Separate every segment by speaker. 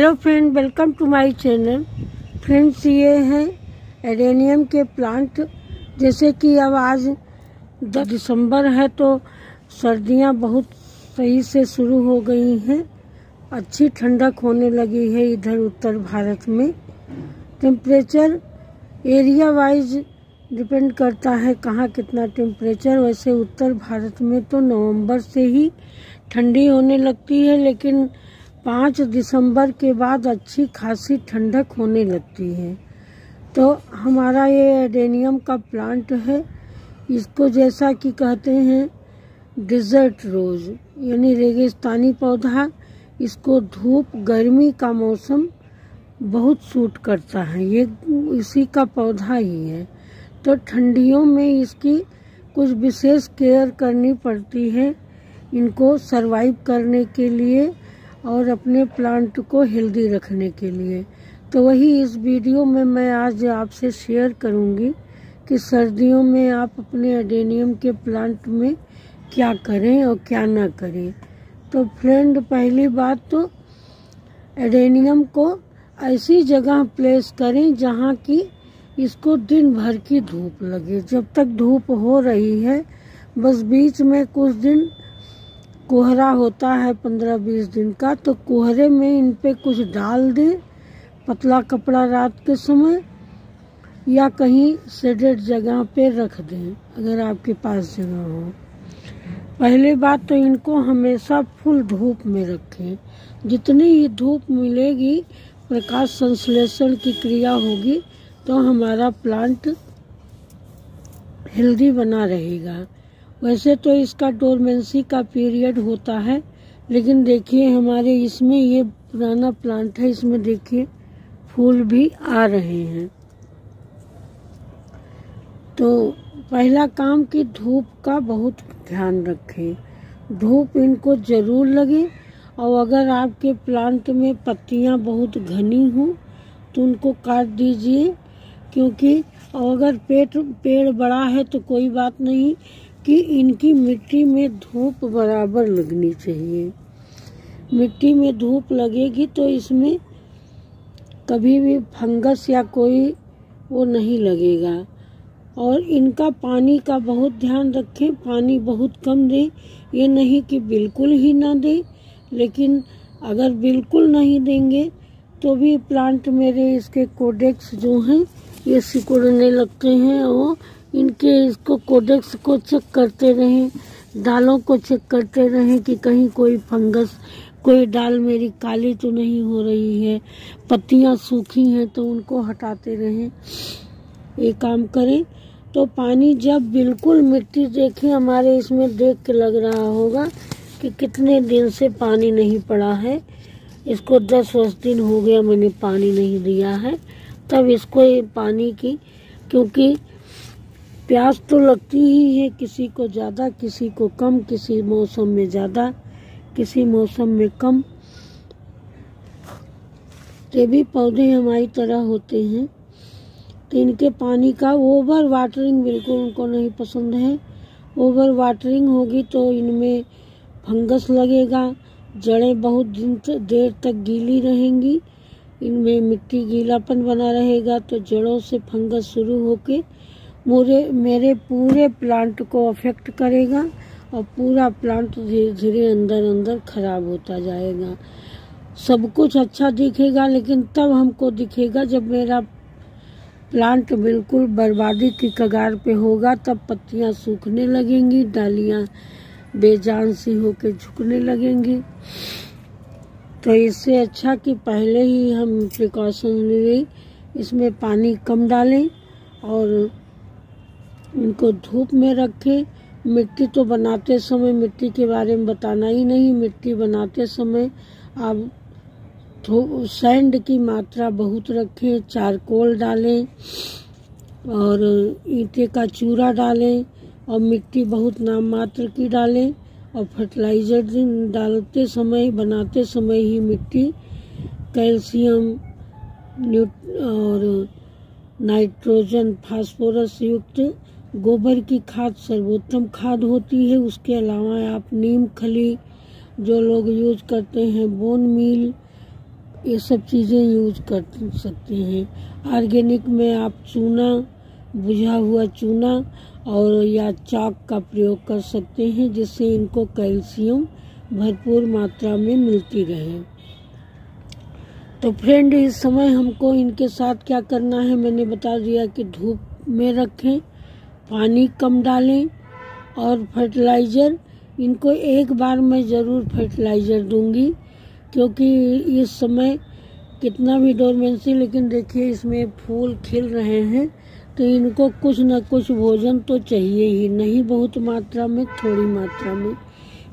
Speaker 1: Hello friend, welcome to my channel. Friends, ये हैं adenium के प्लांट। जैसे कि अब आज 10 दिसंबर है तो सर्दियां बहुत सही से शुरू हो गई हैं। अच्छी ठंडक होने लगी है इधर उत्तर भारत में। टेम्परेचर एरिया वाइज डिपेंड करता है कहाँ कितना टेम्परेचर। वैसे उत्तर भारत में तो नवंबर से ही ठंडी होने लगती है, लेकिन 5 दिसंबर के बाद अच्छी खासी ठंडक होने लगती है। तो हमारा ये एडेनियम का प्लांट है। इसको जैसा कि कहते हैं डिज़र्ट रोज़, यानी रेगिस्तानी पौधा। इसको धूप गर्मी का मौसम बहुत सूट करता है। ये इसी का पौधा ही है। तो ठंडियों में इसकी कुछ विशेष केयर करनी पड़ती है इनको सरवाइव करने के लिए और अपने प्लांट को हेल्दी रखने के लिए। तो वही इस वीडियो में मैं आज आपसे शेयर करूंगी कि सर्दियों में आप अपने एडेनियम के प्लांट में क्या करें और क्या ना करें। तो फ्रेंड, पहली बात तो एडेनियम को ऐसी जगह प्लेस करें जहां की इसको दिन भर की धूप लगे। जब तक धूप हो रही है, बस बीच में कुछ दिन कोहरा होता है 15-20 दिन का, तो कोहरे में इन पे कुछ डाल दें, पतला कपड़ा रात के समय, या कहीं शेडेड जगह पे रख दें अगर आपके पास जगह हो। पहली बात तो इनको हमेशा फुल धूप में रखें। जितनी ही धूप मिलेगी, प्रकाश संश्लेषण की क्रिया होगी, तो हमारा प्लांट हेल्दी बना रहेगा। वैसे तो इसका डोरमेंसी का पीरियड होता है, लेकिन देखिए हमारे इसमें ये पुराना प्लांट है, इसमें देखिए फूल भी आ रहे हैं। तो पहला काम कि धूप का बहुत ध्यान रखें। धूप इनको जरूर लगे। और अगर आपके प्लांट में पत्तियां बहुत घनी हों तो उनको काट दीजिए, क्योंकि अगर पेड़ बड़ा है तो कोई बात नहीं कि इनकी मिट्टी में धूप बराबर लगनी चाहिए। मिट्टी में धूप लगेगी तो इसमें कभी भी फंगस या कोई वो नहीं लगेगा। और इनका पानी का बहुत ध्यान रखें। पानी बहुत कम दें। ये नहीं कि बिल्कुल ही ना दें, लेकिन अगर बिल्कुल नहीं देंगे तो भी प्लांट मेरे इसके कोडेक्स जो हैं ये सिकुड़ने लगते हैं। और इनके इसको कोडेक्स को चेक करते रहें, डालों को चेक करते रहें कि कहीं कोई फंगस, कोई डाल मेरी काली तो नहीं हो रही है, पत्तियां सूखी हैं तो उनको हटाते रहें। ये काम करें। तो पानी जब बिल्कुल मिट्टी देखें, हमारे इसमें देख के लग रहा होगा कि कितने दिन से पानी नहीं पड़ा है। इसको 10-20 दिन हो गया मैंने पानी नहीं दिया है। तब इसको ये पानी की, क्योंकि प्यास तो लगती ही है, किसी को ज़्यादा किसी को कम, किसी मौसम में ज़्यादा किसी मौसम में कम। ये भी पौधे हमारी तरह होते हैं। तो इनके पानी का ओवर वाटरिंग बिल्कुल उनको नहीं पसंद है। ओवर वाटरिंग होगी तो इनमें फंगस लगेगा, जड़ें बहुत देर तक गीली रहेंगी, इनमें मिट्टी गीलापन बना रहेगा, तो जड़ों से फंगस शुरू होके मेरे पूरे प्लांट को अफेक्ट करेगा और पूरा प्लांट धीरे धीरे अंदर अंदर खराब होता जाएगा। सब कुछ अच्छा दिखेगा, लेकिन तब हमको दिखेगा जब मेरा प्लांट बिल्कुल बर्बादी की कगार पे होगा। तब पत्तियां सूखने लगेंगी, डालियां बेजान सी होके झुकने लगेंगी। तो इससे अच्छा कि पहले ही हम प्रिकॉशनरी इसमें पानी कम डालें और इनको धूप में रखें। मिट्टी तो बनाते समय, मिट्टी के बारे में बताना ही नहीं, मिट्टी बनाते समय आप सैंड की मात्रा बहुत रखें, चारकोल डालें और ईंटे का चूरा डालें और मिट्टी बहुत नाम मात्र की डालें। और फर्टिलाइज़र डालते समय, बनाते समय ही मिट्टी कैल्शियम और नाइट्रोजन, फास्फोरस युक्त गोबर की खाद सर्वोत्तम खाद होती है। उसके अलावा आप नीम खली जो लोग यूज करते हैं, बोन मील ये सब चीज़ें यूज कर सकते हैं। ऑर्गेनिक में आप चूना, बुझा हुआ चूना और या चाक का प्रयोग कर सकते हैं, जिससे इनको कैल्शियम भरपूर मात्रा में मिलती रहे। तो फ्रेंड, इस समय हमको इनके साथ क्या करना है मैंने बता दिया कि धूप में रखें, पानी कम डालें और फर्टिलाइज़र इनको एक बार मैं ज़रूर फर्टिलाइज़र दूंगी, क्योंकि इस समय कितना भी डोरमेंसी, लेकिन देखिए इसमें फूल खिल रहे हैं, तो इनको कुछ न कुछ भोजन तो चाहिए ही, नहीं बहुत मात्रा में, थोड़ी मात्रा में।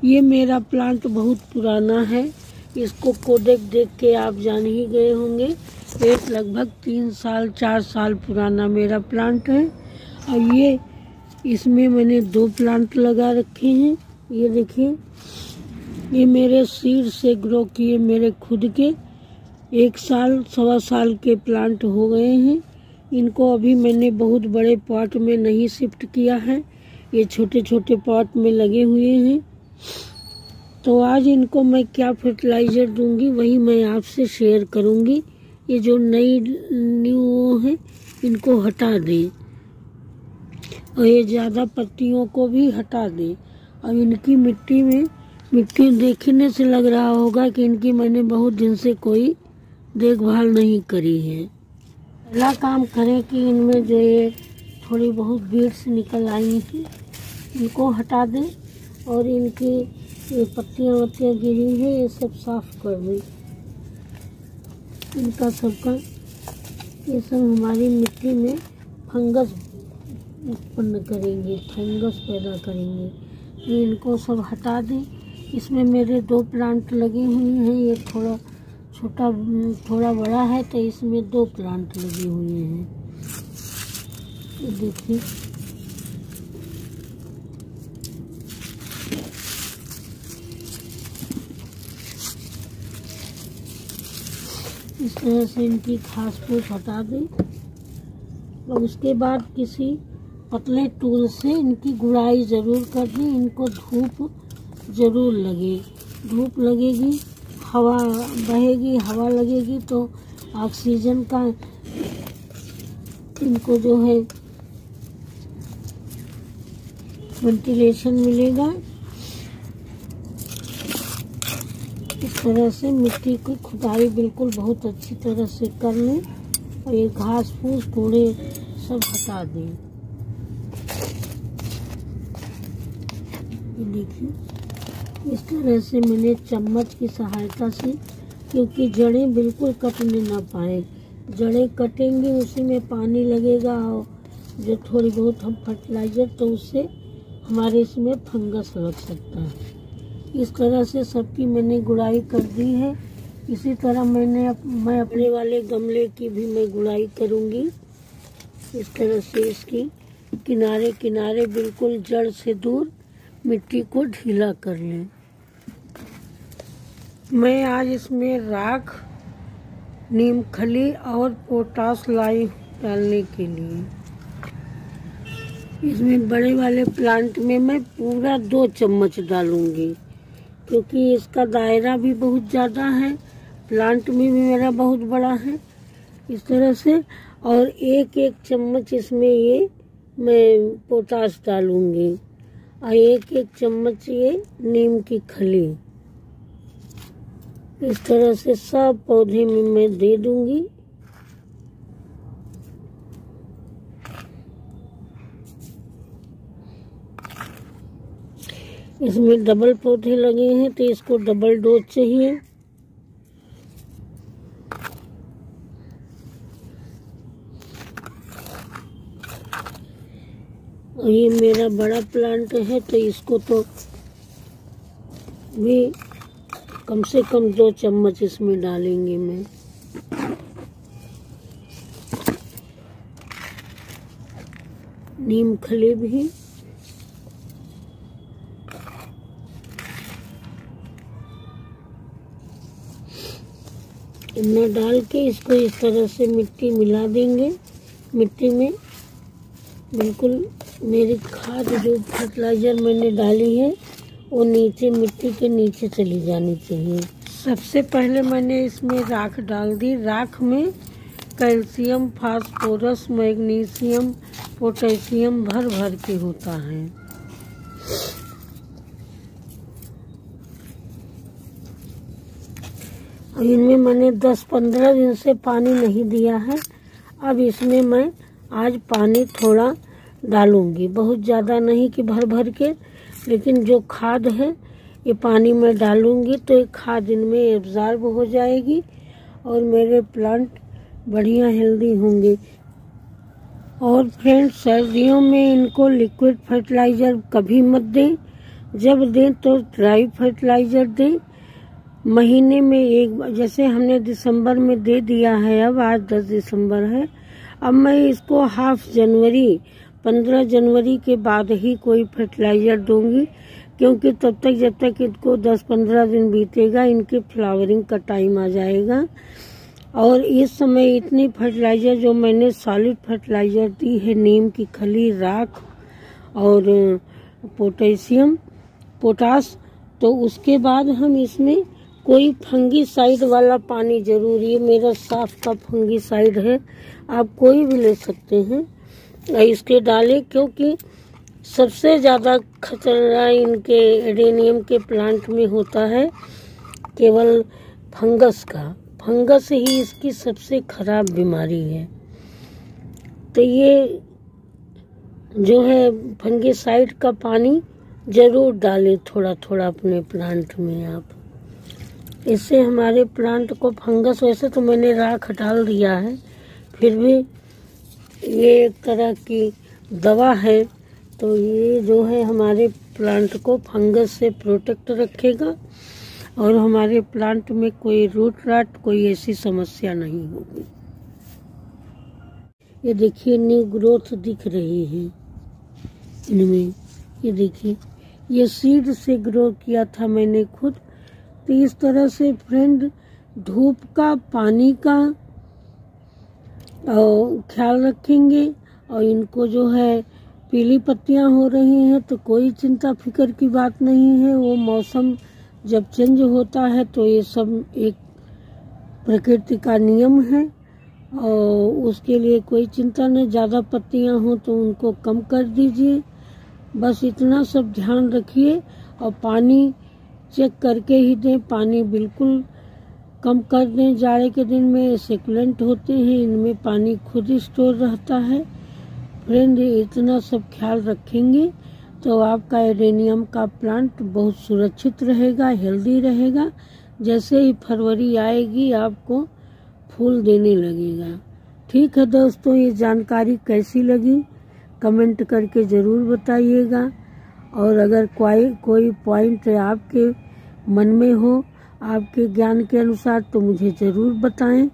Speaker 1: ये मेरा प्लांट बहुत पुराना है, इसको कोडेक देख के आप जान ही गए होंगे। एक लगभग 3 साल 4 साल पुराना मेरा प्लांट है। और ये इसमें मैंने 2 प्लांट लगा रखे हैं। ये देखिए, ये मेरे सीड से ग्रो किए मेरे खुद के 1 साल 1.25 साल के प्लांट हो गए हैं। इनको अभी मैंने बहुत बड़े पॉट में नहीं शिफ्ट किया है, ये छोटे छोटे पॉट में लगे हुए हैं। तो आज इनको मैं क्या फर्टिलाइज़र दूंगी वही मैं आपसे शेयर करूंगी। ये जो नई न्यू है इनको हटा दें और ये ज़्यादा पत्तियों को भी हटा दें। और इनकी मिट्टी देखने से लग रहा होगा कि इनकी मैंने बहुत दिन से कोई देखभाल नहीं करी है। पहला काम करें कि इनमें जो ये थोड़ी बहुत बीड्स निकल आई हैं इनको हटा दें और इनकी ये पत्तियाँ गिरी हैं ये सब साफ कर दें। इनका सबका ये सब हमारी मिट्टी में फंगस उत्पन्न करेंगे, फंगस पैदा करेंगे, तो इनको सब हटा दें। इसमें मेरे 2 प्लांट लगे हुए हैं, ये थोड़ा छोटा थोड़ा बड़ा है, तो इसमें 2 प्लांट लगे हुए हैं। ये देखिए, इस तरह से इनकी घास फूस हटा दें और उसके बाद किसी पतले टूल से इनकी गुड़ाई ज़रूर कर दें। इनको धूप ज़रूर लगे, धूप लगेगी, हवा बहेगी, हवा लगेगी तो ऑक्सीजन का इनको जो है वेंटिलेशन मिलेगा। इस तरह से मिट्टी की खुदाई बिल्कुल बहुत अच्छी तरह से कर लें और ये घास फूस कूड़े सब हटा दें। ये देखिए, इस तरह से मैंने चम्मच की सहायता से, क्योंकि जड़ें बिल्कुल कटने ना पाए, जड़ें कटेंगी उसी में पानी लगेगा और जो थोड़ी बहुत हम फर्टिलाइज़र, तो उससे हमारे इसमें फंगस लग सकता है। इस तरह से सबकी मैंने गुड़ाई कर दी है। इसी तरह मैं अपने वाले गमले की भी मैं गुड़ाई करूँगी। इस तरह से इसकी किनारे किनारे बिल्कुल जड़ से दूर मिट्टी को ढीला कर लें। मैं आज इसमें राख, नीम खली और पोटाश लाई डालने के लिए। इसमें बड़े वाले प्लांट में मैं पूरा 2 चम्मच डालूंगी, क्योंकि इसका दायरा भी बहुत ज़्यादा है, प्लांट में भी मेरा बहुत बड़ा है। इस तरह से और 1-1 चम्मच इसमें ये मैं पोटाश डालूंगी और 1-1 चम्मच ये नीम की खली। इस तरह से सब पौधे में मैं दे दूंगी। इसमें डबल पौधे लगे हैं तो इसको डबल डोज चाहिए। और ये मेरा बड़ा प्लांट है तो इसको तो भी कम से कम 2 चम्मच इसमें डालेंगे मैं। नीम खली भी इतना डाल के इसको इस तरह से मिट्टी मिला देंगे। मिट्टी में बिल्कुल मेरी खाद जो फर्टिलाइज़र मैंने डाली है वो नीचे मिट्टी के नीचे चली जानी चाहिए। सबसे पहले मैंने इसमें राख डाल दी। राख में कैल्शियम, फास्फोरस, मैग्नीशियम, पोटेशियम भर भर के होता है। इनमें मैंने 10-15 दिन से पानी नहीं दिया है। अब इसमें मैं आज पानी थोड़ा डालूंगी, बहुत ज़्यादा नहीं कि भर भर के, लेकिन जो खाद है ये पानी में डालूंगी तो ये खाद इनमें एब्जॉर्ब हो जाएगी और मेरे प्लांट बढ़िया हेल्दी होंगे। और फ्रेंड्स, सर्दियों में इनको लिक्विड फर्टिलाइज़र कभी मत दें, जब दें तो ड्राई फर्टिलाइज़र दें। महीने में एक बार, जैसे हमने दिसंबर में दे दिया है, अब आज 10 दिसंबर है, अब मैं इसको हाफ जनवरी 15 जनवरी के बाद ही कोई फर्टिलाइज़र दूंगी, क्योंकि तब तक जब तक इनको 10-15 दिन बीतेगा इनके फ्लावरिंग का टाइम आ जाएगा। और इस समय इतनी फर्टिलाइज़र जो मैंने सॉलिड फर्टिलाइज़र दी है, नीम की खली, राख और पोटेशियम, पोटास, तो उसके बाद हम इसमें कोई फंगीसाइड वाला पानी जरूरी है। मेरा साफ का फंगीसाइड है, आप कोई भी ले सकते हैं, इसके डालें, क्योंकि सबसे ज़्यादा खतरा इनके एडेनियम के प्लांट में होता है केवल फंगस का। फंगस ही इसकी सबसे खराब बीमारी है। तो ये जो है फंगीसाइड का पानी जरूर डालें थोड़ा थोड़ा अपने प्लांट में आप। इससे हमारे प्लांट को फंगस, वैसे तो मैंने राख डाल दिया है, फिर भी ये एक तरह की दवा है, तो ये जो है हमारे प्लांट को फंगस से प्रोटेक्ट रखेगा और हमारे प्लांट में कोई रूट राट, कोई ऐसी समस्या नहीं होगी। ये देखिए न्यू ग्रोथ दिख रही है इनमें, ये देखिए, ये सीड से ग्रो किया था मैंने खुद। तो इस तरह से फ्रेंड, धूप का, पानी का ख्याल रखेंगे। और इनको जो है पीली पत्तियां हो रही हैं तो कोई चिंता फिक्र की बात नहीं है, वो मौसम जब चेंज होता है तो ये सब एक प्रकृति का नियम है और उसके लिए कोई चिंता नहीं। ज़्यादा पत्तियां हो तो उनको कम कर दीजिए, बस इतना सब ध्यान रखिए। और पानी चेक करके ही दें, पानी बिल्कुल कम कर दें। जाड़े के दिन में सेकुलेंट होते हैं, इनमें पानी खुद स्टोर रहता है। फ्रेंड, इतना सब ख्याल रखेंगे तो आपका एडेनियम का प्लांट बहुत सुरक्षित रहेगा, हेल्दी रहेगा। जैसे ही फरवरी आएगी आपको फूल देने लगेगा। ठीक है दोस्तों, ये जानकारी कैसी लगी कमेंट करके ज़रूर बताइएगा। और अगर कोई पॉइंट आपके मन में हो, आपके ज्ञान के अनुसार, तो मुझे ज़रूर बताएं।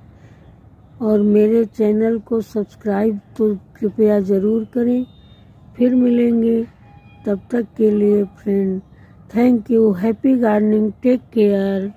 Speaker 1: और मेरे चैनल को सब्सक्राइब तो कृपया ज़रूर करें। फिर मिलेंगे, तब तक के लिए friend, thank you. Happy gardening, take care.